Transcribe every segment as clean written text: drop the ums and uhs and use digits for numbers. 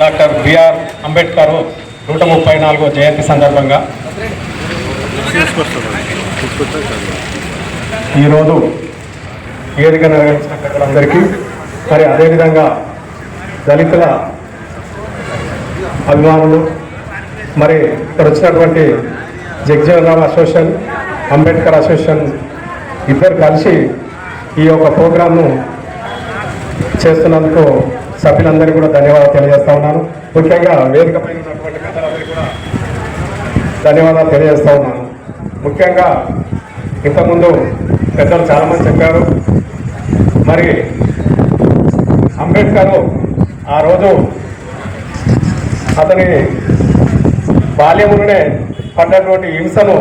Doctor BR Ambedkar 134వ జయంతి సందర్భంగా ఈరోజు వేదిక నిర్వహించిన పెద్దలందరికీ మరి అదేవిధంగా దళితుల అభిమానులు మరి ఇక్కడ వచ్చినటువంటి జగజీవన్ రామ్ అసోసియేషన్ అంబేద్కర్ అసోసియేషన్ ఇద్దరు కలిసి ఈ యొక్క ప్రోగ్రాంను చేస్తున్నందుకు సభ్యులందరికీ కూడా ధన్యవాదాలు తెలియజేస్తా ఉన్నాను. ముఖ్యంగా వేదిక పైన ఉన్నటువంటి పెద్దలందరికీ కూడా ధన్యవాదాలు తెలియజేస్తా ఉన్నాను. ముఖ్యంగా ఇంతకుముందు పెద్దలు చాలామంది చెప్పారు. మరి అంబేద్కర్ ఆ రోజు అతని బాల్యమునే పడ్డటువంటి హింసను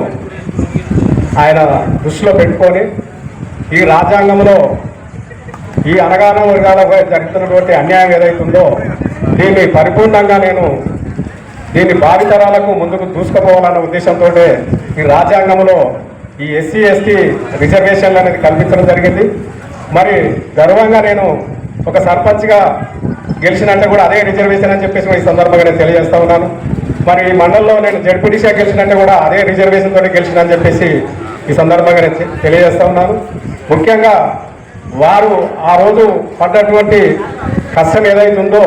ఆయన దృష్టిలో పెట్టుకొని ఈ రాజ్యాంగంలో ఈ అణగాన వర్గాలపై జరుగుతున్నటువంటి అన్యాయం ఏదైతుందో దీన్ని పరిపూర్ణంగా దీన్ని భావితరాలకు ముందుకు దూసుకుపోవాలన్న ఉద్దేశంతో ఈ రాజ్యాంగంలో ఈ ఎస్సీ ఎస్టీ రిజర్వేషన్లు అనేది కల్పించడం జరిగింది. మరి గర్వంగా నేను ఒక సర్పంచ్గా గెలిచినట్టే కూడా అదే రిజర్వేషన్ అని చెప్పేసి ఈ సందర్భంగా నేను తెలియజేస్తా ఉన్నాను. మరి ఈ మండలంలో నేను జడ్పీటీసీగా గెలిచినట్టే కూడా అదే రిజర్వేషన్ తోటి గెలిచినని చెప్పేసి ఈ సందర్భంగా నేను తెలియజేస్తా ఉన్నాను. ముఖ్యంగా వారు ఆ రోజు పడ్డటువంటి కష్టం ఏదైతుందో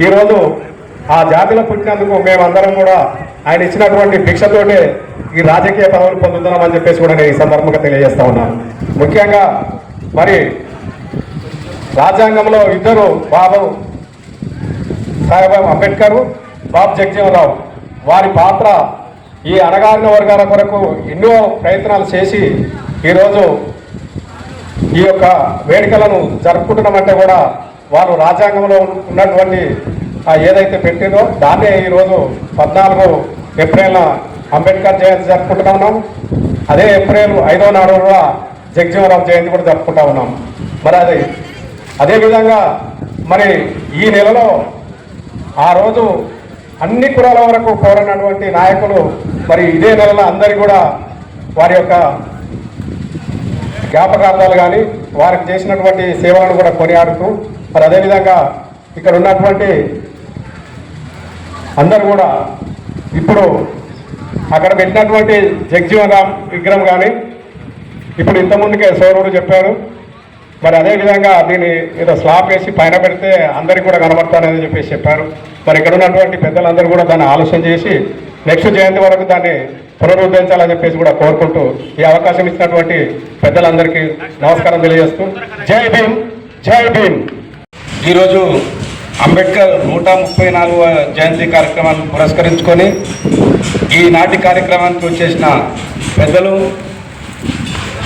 ఈరోజు ఆ జాతిలో పుట్టినందుకు మేమందరం కూడా ఆయన ఇచ్చినటువంటి భిక్షతోటే ఈ రాజకీయ పదవులు పొందుతున్నామని చెప్పేసి కూడా నేను ఈ సందర్భంగా తెలియజేస్తా ఉన్నాను. ముఖ్యంగా మరి రాజ్యాంగంలో ఇద్దరు బాబు సాహెబ్ అంబేద్కర్, బాబు జగజీవన్ రావు వారి పాత్ర ఈ అణగారిన వర్గాల కొరకు ఎన్నో ప్రయత్నాలు చేసి ఈరోజు ఈ యొక్క వేడుకలను జరుపుకుంటున్నామంటే కూడా వారు రాజ్యాంగంలో ఉన్నటువంటి ఏదైతే పెట్టిందో దాన్నే ఈరోజు 14 ఏప్రిల్ అంబేద్కర్ జయంతి జరుపుకుంటా ఉన్నాం. అదే ఏప్రిల్ 5వ నాడు కూడా జగజీవన్ రావు జయంతి కూడా జరుపుకుంటా ఉన్నాం. మరి అదేవిధంగా మరి ఈ నెలలో ఆ రోజు అన్ని కులాల వరకు కోరినటువంటి నాయకులు మరి ఇదే నెలలో అందరి కూడా వారి యొక్క జ్ఞాపకార్థాలు కానీ వారికి చేసినటువంటి సేవలను కూడా కొనియాడుతూ మరి అదేవిధంగా ఇక్కడ ఉన్నటువంటి అందరూ కూడా ఇప్పుడు అక్కడ పెట్టినటువంటి జగజీవన్ రామ్ విగ్రహం కానీ ఇప్పుడు ఇంతకుముందుకే సౌరవుడు చెప్పారు. మరి అదేవిధంగా దీన్ని ఏదో స్లాబ్ వేసి పైన పెడితే అందరికీ కూడా కనబడతానని చెప్పేసి చెప్పారు. మరి ఇక్కడ ఉన్నటువంటి పెద్దలందరూ కూడా దాన్ని ఆలోచన చేసి నెక్స్ట్ జయంతి వరకు దాన్ని పునరుద్ధరించాలని చెప్పేసి కూడా కోరుకుంటూ ఈ అవకాశం ఇచ్చినటువంటి పెద్దలందరికీ నమస్కారం తెలియజేస్తూ జై భీమ్, జై భీమ్. ఈరోజు అంబేద్కర్ 134వ జయంతి కార్యక్రమాన్ని పురస్కరించుకొని ఈనాటి కార్యక్రమానికి వచ్చేసిన పెద్దలు,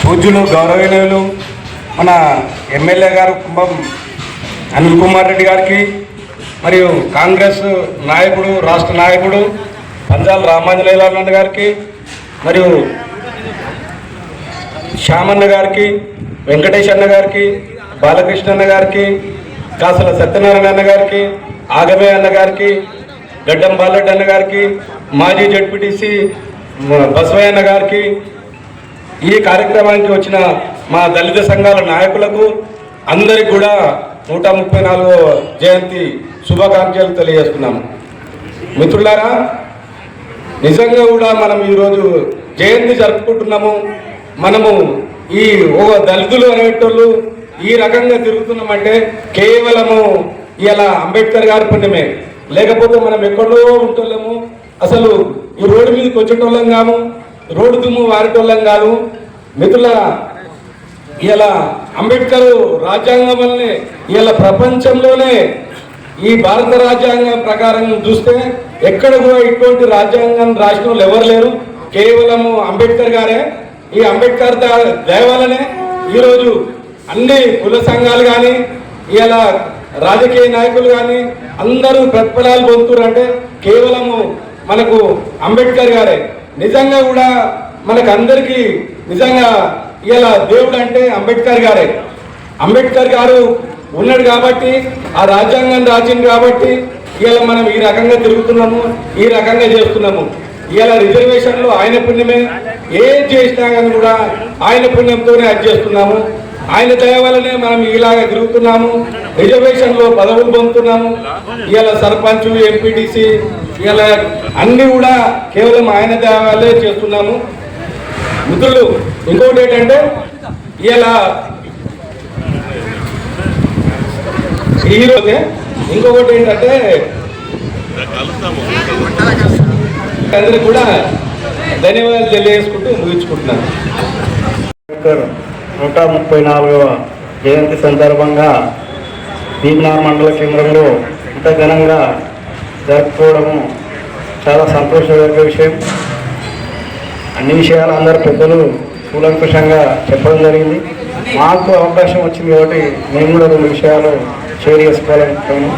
పూజ్యులు, గౌరవనీయులు మన ఎమ్మెల్యే గారు కుంభం అనిల్ కుమార్ రెడ్డి గారికి, మరియు కాంగ్రెస్ నాయకుడు, రాష్ట్ర నాయకుడు పంజాల రామాంజనేయులన్న గారికి, మరియు శ్యామన్న గారికి, వెంకటేష్ అన్న గారికి, బాలకృష్ణ అన్న గారికి, కాసుల సత్యనారాయణ అన్న గారికి, ఆగమే అన్న గారికి, గడ్డం బాలరెడ్డి అన్న గారికి, మాజీ జడ్పీటీసీ బసవయ్య అన్న గారికి, ఈ కార్యక్రమానికి వచ్చిన మా దళిత సంఘాల నాయకులకు అందరికి కూడా 134వ జయంతి శుభాకాంక్షలు తెలియజేస్తున్నాము. మిత్రులారా, నిజంగా కూడా మనం ఈరోజు జయంతి జరుపుకుంటున్నాము. మనము ఈ దళితులు అనేటోళ్ళు ఈ రకంగా తిరుగుతున్నామంటే కేవలము ఇలా అంబేద్కర్ గారి పుణ్యమే. లేకపోతే మనం ఎక్కడో ఉంటోళ్ళము, అసలు ఈ రోడ్డు మీదకి వచ్చేటోళ్ళం కాము, రోడ్డు దుమ్ము వారేటోళ్ళం కాదు. మిత్రులారా, ఇలా అంబేద్కర్ రాజ్యాంగం వల్లనే ఇలా ప్రపంచంలోనే ఈ భారత రాజ్యాంగం ప్రకారం చూస్తే ఎక్కడ కూడా ఇటువంటి రాజ్యాంగం రాసిన వాళ్ళు ఎవరు లేరు, కేవలము అంబేద్కర్ గారే. ఈ అంబేద్కర్ దయ వల్లనే ఈరోజు అన్ని కుల సంఘాలు కానీ ఇలా రాజకీయ నాయకులు కానీ అందరూ ప్రతిఫలాలు పొందుతారంటే కేవలము మనకు అంబేద్కర్ గారే. నిజంగా కూడా మనకు అందరికీ నిజంగా ఇలా దేవుడు అంటే అంబేద్కర్ గారే. అంబేద్కర్ గారు ఉన్నాడు కాబట్టి, ఆ రాజ్యాంగాన్ని రాసింది కాబట్టి ఇలా మనం ఈ రకంగా తిరుగుతున్నాము, ఈ రకంగా చేస్తున్నాము. ఇలా రిజర్వేషన్లు ఆయన పుణ్యమే, ఏం చేసినా కానీ కూడా ఆయన పుణ్యంతోనే అది చేస్తున్నాము. ఆయన దయ వల్లనే మనం ఇలాగ తిరుగుతున్నాము, రిజర్వేషన్లో పదవులు పొందుతున్నాము. ఇవాళ సర్పంచ్, ఎంపీటీసీ ఇలా అన్ని కూడా కేవలం ఆయన దయ వల్లే చేస్తున్నాము. మిత్రులు, ఇంకొకటి ఏంటంటే ఇలా ఈరోజే ఇంకొకటి ఏంటంటే అందరికి కూడా ధన్యవాదాలు తెలియజేసుకుంటూ ముగించుకుంటున్నాను. 134వ జయంతి సందర్భంగా భీమనార్ మండల కేంద్రంలో ఇంత ఘనంగా జరుపుకోవడము చాలా సంతోషకర విషయం. అన్ని విషయాలు అందరు పెద్దలు కూలంకుషంగా చెప్పడం జరిగింది. మాకు అవకాశం వచ్చింది కాబట్టి మేము కూడా 2 విషయాలు షేర్ చేసుకోవాలనుకుంటున్నాము.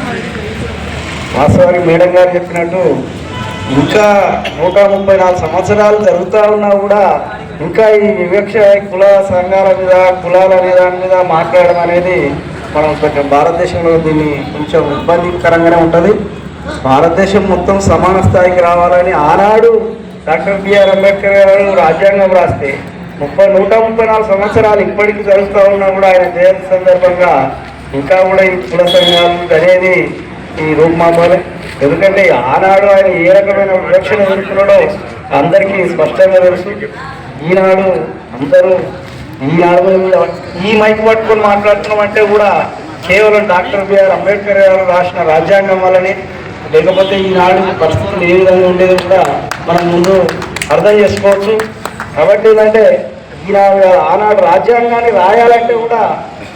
వాస్తవానికి మేడం గారు చెప్పినట్టు ఇంకా 134 సంవత్సరాలు జరుగుతూ ఉన్నా కూడా ఇంకా ఈ వివక్ష కుల సంఘాల మీద, కులాల అనే దాని మీద మాట్లాడడం అనేది మనం కొంచెం భారతదేశంలో దీన్ని కొంచెం ఇబ్బందికరంగానే ఉంటుంది. భారతదేశం మొత్తం సమాన స్థాయికి రావాలని ఆనాడు డాక్టర్ బిఆర్ అంబేద్కర్ గారు రాజ్యాంగం రాస్తే 134 సంవత్సరాలు ఇప్పటికీ జరుగుతూ ఉన్నా కూడా ఆయన జయంతి సందర్భంగా ఇంకా కూడా ఈ కుల సంఘాలు అనేది ఈ రూపుమాపాలి. ఎందుకంటే ఆనాడు ఆయన ఏ రకమైన వివక్షను ఎదుర్కొన్నాడో అందరికీ స్పష్టంగా తెలుసు. ఈనాడు అందరూ ఈ మైక్ పట్టుకొని మాట్లాడుతున్నామంటే కూడా కేవలం డాక్టర్ బిఆర్ అంబేద్కర్ గారు రాసిన రాజ్యాంగం వల్లనే, లేకపోతే ఈనాడు పరిస్థితులు ఏ విధంగా ఉండేది కూడా మనం ముందు అర్థం చేసుకోవచ్చు. కాబట్టి ఏంటంటే ఆనాడు రాజ్యాంగాన్ని రాయాలంటే కూడా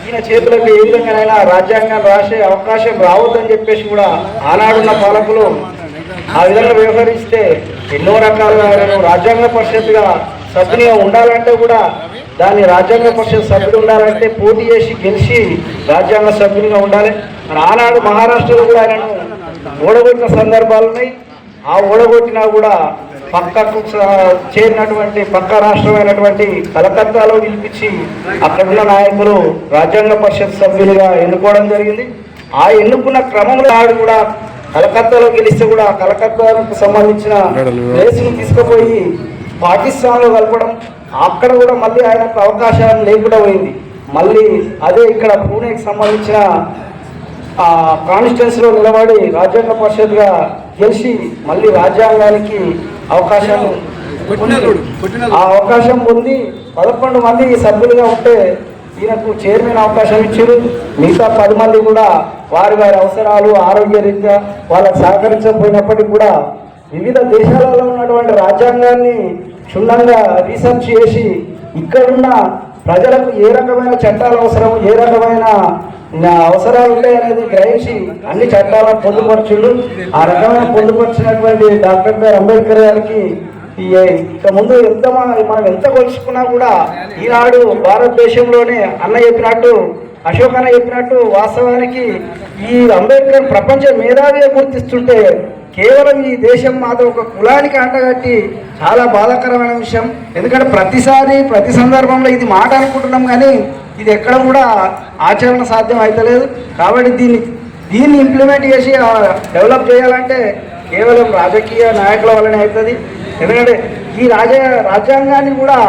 ఈయన చేతులకు ఏ విధంగానైనా రాజ్యాంగాన్ని రాసే అవకాశం రావద్దని చెప్పేసి కూడా ఆనాడున్న పాలకులు ఆ విధంగా వ్యవహరిస్తే ఎన్నో రకాలుగా రాజ్యాంగ పరిషత్గా సభ్యునిగా ఉండాలంటే కూడా దాన్ని రాజ్యాంగ పరిషత్ సభ్యుడు ఉండాలంటే పోటీ చేసి గెలిచి రాజ్యాంగ సభ్యునిగా ఉండాలి. మరి ఆనాడు మహారాష్ట్రలో కూడా ఆయనను ఓడగొట్టిన సందర్భాలు ఉన్నాయి. ఆ ఓడగొట్టినా కూడా పక్కకు చేరినటువంటి పక్క రాష్ట్రమైనటువంటి కలకత్తాలో పిలిపించి అక్కడున్న నాయకులు రాజ్యాంగ పరిషత్ సభ్యులుగా ఎన్నుకోవడం జరిగింది. ఆ ఎన్నుకున్న క్రమంలో ఆడు కూడా కలకత్తాలో గెలిస్తే కూడా కలకత్తాకు సంబంధించిన ప్లేస్ను తీసుకుపోయి పాకిస్తాన్లో కలపడం, అక్కడ కూడా మళ్ళీ ఆయనకు అవకాశం లేకుండా పోయింది. మళ్ళీ అదే ఇక్కడ పూణేకి సంబంధించిన కాన్స్టిట్యున్సీలో నిలబడి రాజ్యాంగ పరిషత్గా గెలిచి మళ్ళీ రాజ్యాంగానికి అవకాశం ఆ అవకాశం పొంది 11 మంది సభ్యులుగా ఉంటే ఈయనకు చైర్మన్ అవకాశం ఇచ్చారు. మిగతా 10 మంది కూడా వారి వారి అవసరాలు ఆరోగ్య రీత్యా వాళ్ళకు సహకరించకపోయినప్పటికీ కూడా వివిధ దేశాలలో ఉన్నటువంటి రాజ్యాంగాన్ని క్షుణ్ణంగా రీసెర్చ్ చేసి ఇక్కడున్న ప్రజలకు ఏ రకమైన చట్టాలు అవసరం, ఏ రకమైన అవసరాలు ఉంటాయనేది గ్రహించి అన్ని చట్టాలను పొందుపరచుడు. ఆ రకమైన పొందుపరిచినటువంటి డాక్టర్ బిఆర్ అంబేద్కర్ గారికి ఇక ముందు మనం ఎంత కొలుచుకున్నా కూడా ఈనాడు భారతదేశంలోనే అన్న చెప్పినట్టు, అశోక్ అన్న చెప్పినట్టు వాస్తవానికి ఈ అంబేద్కర్ ప్రపంచ మేధావిగా గుర్తిస్తుంటే కేవలం ఈ దేశం మాత్రం ఒక కులానికి అంటగట్టి చాలా బాధాకరమైన విషయం. ఎందుకంటే ప్రతి సందర్భంలో ఇది మాట అనుకుంటున్నాం కానీ ఇది ఎక్కడ కూడా ఆచరణ సాధ్యం అవుతలేదు. కాబట్టి దీన్ని ఇంప్లిమెంట్ చేసి డెవలప్ చేయాలంటే కేవలం రాజకీయ నాయకుల వల్లనే అవుతుంది. ఎందుకంటే ఈ రాజ్యాంగాన్ని కూడా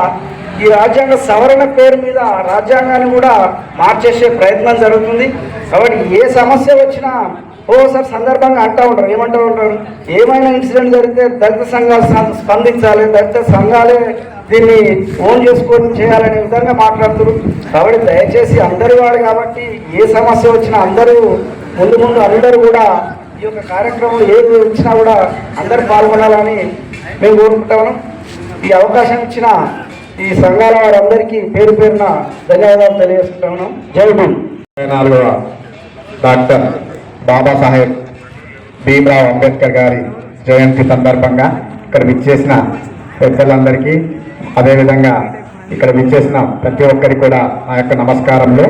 ఈ రాజ్యాంగ సవరణ పేరు మీద రాజ్యాంగాన్ని కూడా మార్చేసే ప్రయత్నం జరుగుతుంది. కాబట్టి ఏ సమస్య వచ్చినా సార్ సందర్భంగా ఏమంటూ ఉంటారు, ఏమైనా ఇన్సిడెంట్ జరిగితే దళిత సంఘాలు స్పందించాలి, దళిత సంఘాలే దీన్ని ఓన్ చేసుకొని చేయాలనే విధంగా మాట్లాడుతున్నారు. కాబట్టి దయచేసి అందరి వాడు కాబట్టి ఏ సమస్య వచ్చినా అందరూ ముందు అందరూ కూడా ఈ యొక్క కార్యక్రమంలో ఏది వచ్చినా కూడా అందరూ పాల్గొనాలని మేము కోరుకుంటాము. ఈ అవకాశం ఇచ్చిన ఈ సంఘాల వారందరికీ పేరు పేరున ధన్యవాదాలు తెలియజేస్తున్నాను. జై భీమ్. 24వ డాక్టర్ బాబాసాహెబ్ భీమ్రావ్ అంబేద్కర్ గారి జయంతి సందర్భంగా ఇక్కడ విచ్చేసిన పెద్దలందరికీ, అదేవిధంగా ఇక్కడ విచ్చేసిన ప్రతి ఒక్కరికి కూడా ఆ యొక్క నమస్కారంలో.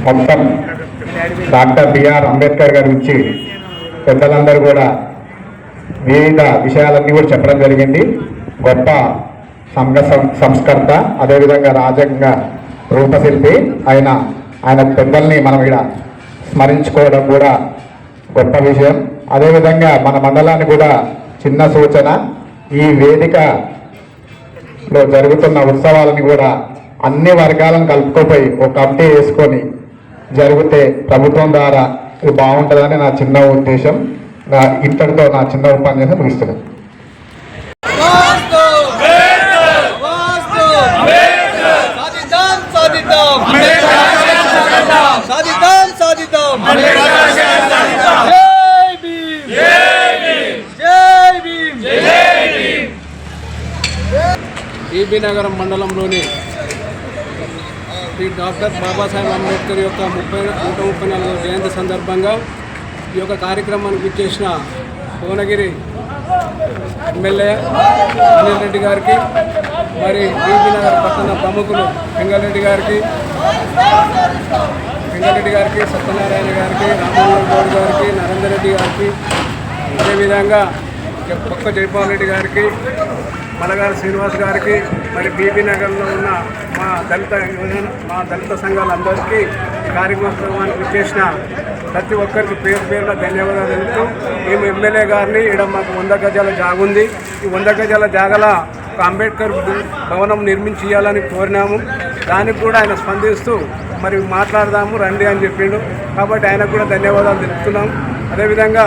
మొత్తం డాక్టర్ బిఆర్ అంబేద్కర్ గారి గురించి పెద్దలందరూ కూడా వివిధ విషయాలన్నీ కూడా చెప్పడం జరిగింది. గొప్ప సంఘ సంస్కర్త, అదేవిధంగా రాజ్యాంగ రూపశిల్పి ఆయన పెద్దల్ని మనం ఇక్కడ స్మరించుకోవడం కూడా గొప్ప విషయం. అదేవిధంగా మన మండలాన్ని కూడా చిన్న సూచన, ఈ వేదికలో జరుగుతున్న ఉత్సవాలని కూడా అన్ని వర్గాలను కలుపుకోపోయి ఒక కమిటీ వేసుకొని జరిగితే ప్రభుత్వం ద్వారా ఇది బాగుంటుందని నా చిన్న ఉద్దేశం. ఇంతటితో నా చిన్న ఉపన్యాసం ముగిస్తున్నాను. బీబీ నగరం మండలంలోని శ్రీ డాక్టర్ బాబాసాహెబ్ అంబేద్కర్ యొక్క 134వ జయంతి సందర్భంగా ఈ యొక్క కార్యక్రమానికి ఇచ్చేసిన భువనగిరి ఎమ్మెల్యే అనిల్ రెడ్డి గారికి, మరి బీబీ నగర్ పట్టణ ప్రముఖులు వెంగళరెడ్డి గారికి, సత్యనారాయణ గారికి, రామమోహన్ గౌడ్ గారికి, నరేందర్ రెడ్డి గారికి, అదేవిధంగా పక్క జైపాల్ రెడ్డి గారికి, మలగారి శ్రీనివాస్ గారికి, మరి బీబీ నగర్లో ఉన్న మా దళిత సంఘాలందరికీ ఈ కార్యక్రమానికి చేసిన ప్రతి ఒక్కరికి పేరున ధన్యవాదాలు తెలుపుతూ, మేము ఎమ్మెల్యే గారిని ఇక్కడ మాకు 100 గజాల జాగ ఉంది, ఈ 100 గజాల జాగల ఒక అంబేద్కర్ భవనం నిర్మించి ఇవ్వాలని కోరినాము. దానికి కూడా ఆయన స్పందిస్తూ మరి మాట్లాడదాము రండి అని చెప్పిండు. కాబట్టి ఆయనకు కూడా ధన్యవాదాలు తెలుపుతున్నాం. అదేవిధంగా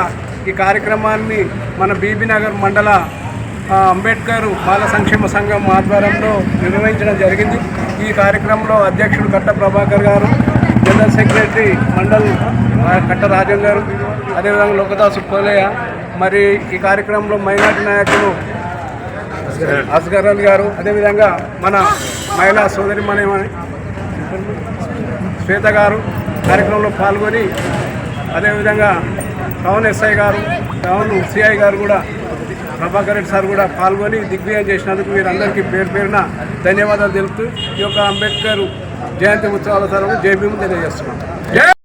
ఈ కార్యక్రమాన్ని మన బీబీ నగర్ మండల అంబేద్కర్ బాల సంక్షేమ సంఘం ఆధ్వర్యంలో నిర్వహించడం జరిగింది. ఈ కార్యక్రమంలో అధ్యక్షుడు కట్ట ప్రభాకర్ గారు, జనరల్ సెక్రటరీ మండల్ కట్ట రాజన్ గారు, అదేవిధంగా లోకదాసు పోలయ్య, మరి ఈ కార్యక్రమంలో మైనార్టీ నాయకులు అస్గర్ అలీ గారు, అదేవిధంగా మన మహిళా సోదరిమణి శ్వేత గారు కార్యక్రమంలో పాల్గొని, అదేవిధంగా టౌన్ ఎస్ఐ గారు, టౌన్ సిఐ గారు కూడా ప్రభాకర్ రెడ్డి సార్ కూడా పాల్గొని దిగ్విజయం చేసినందుకు వీరందరికీ పేరున ధన్యవాదాలు తెలుపుతూ ఈ యొక్క అంబేద్కర్ జయంతి ఉత్సవాల తరఫు జై భీమ్ తెలియజేస్తున్నాం.